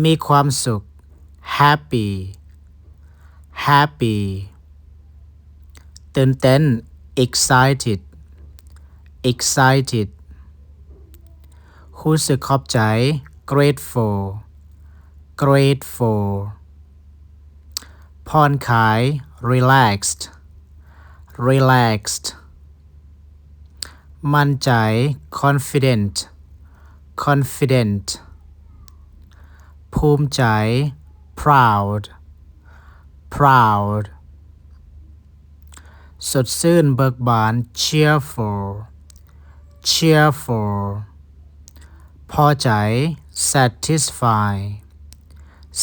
มีความสุข happy happy ตื่นเต้น excited excited รู้สึกขอบใจ grateful grateful ผ่อนคลาย relaxed relaxed มั่นใจ confident confident ภูมิใจ proud proud สดชื่นเบิกบาน cheerful cheerful พอใจ satisfy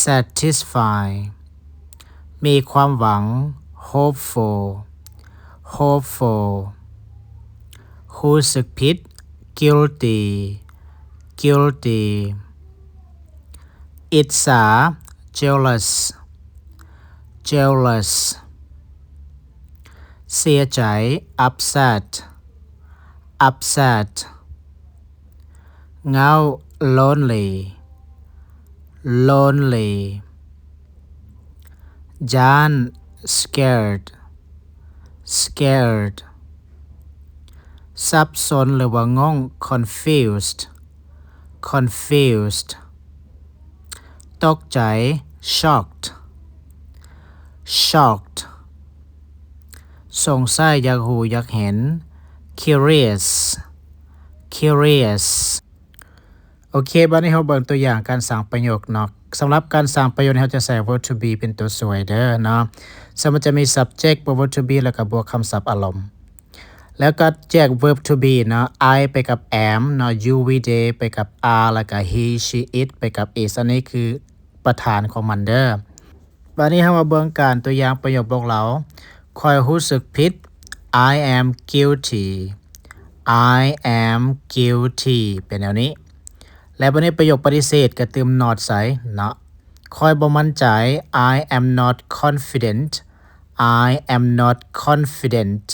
satisfy มีความหวัง hopeful hopeful รู้สึกผิด guilty guilty อิจฉา jealous jealous เสียใจ upset upset เหงา lonely lonely ย้าน scared scared สับสนหรือว่างง confused confused ตกใจ shocked shocked สงสัยอยากรู้อยากเห็น curious curious โอเคบัดนี้เราเบิ่งตัวอย่างการสร้างประโยคเนาะสำหรับการสร้างประโยคเราจะใส่ verb to be เป็นตัวสวยเด้อเนาะซึ่งมันจะมี subject บวก verb to be แล้วก็บวกคำศัพท์อารมณ์แล้วก็แจก verb to be เนาะ I ไปกับ am เนาะ you we they ไปกับ are แล้วก็ he she it ไปกับ is อันนี้คือประธานของมันเด้อบัดนี้เรามาเบิ่งการตัวอย่างประโยคบอกเราข้อยรู้สึกผิด I am guilty I am guilty เป็นแนวนี้และบัดนี้ประโยคปฏิเสธก็เติม not ใส่เนาะข้อยบ่มั่นใจ I am not confident I am not confident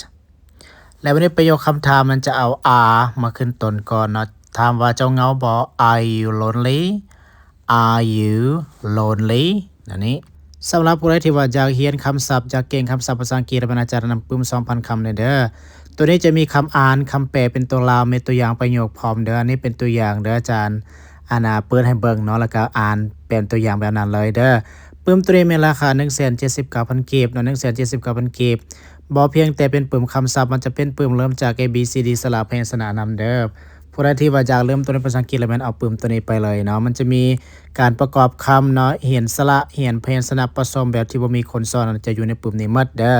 และบัดนี้ประโยคคำถามมันจะเอา are มาขึ้นต้นก่อนเนาะถามว่าเจ้าเหงาบ่ Are you lonely Are you lonely นั่นนี้สำหรับผู้ใดที่ว่าอยากเรียนคำศัพท์อยากเก่งคำศัพท์ภาษาอังกฤษและอาจารย์นำปึ้ม 2,000 คำเด้อตัวนี้จะมีคำอ่านคำแปลเป็นตัวลาวมีตัวอย่างประโยคพร้อมเด้ออันนี้เป็นตัวอย่างเด้ออาจารย์เปิดให้เบิ่งเนาะแล้วก็อ่านเป็นตัวอย่างแบบนั้นเลยเด้อปึ้มตัวนี้มีราคา 179,000 กีบเนาะ 179,000 กีบบ่เพียงแต่เป็นปึ้มคำศัพท์มันจะเป็นปึ้มเริ่มจาก A B C D สระพยัญชนะนำเด้อผู้ใดที่ว่าอยากเริ่มต้นภาษาอังกฤษแล้วแม่นเอาปึ้มตัวนี้ไปเลยเนาะมันจะมีการประกอบคำเนาะเขียนสระเขียนพยัญชนะผสมแบบที่บ่มีคนสอนจะอยู่ในปึ้มนี้หมดเด้อ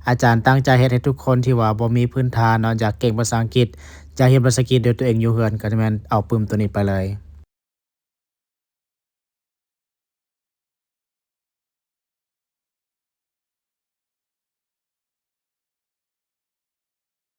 อาจารย์ตั้งใจเฮ็ดให้ทุกคนที่ว่าบ่มีพื้นฐานเนาะอยากเก่งภาษาอังกฤษอยากเรียนภาษาอังกฤษด้วยตัวเองอยู่เฮือนก็แม่นเอาปึ้มตัวนี้ไปเลย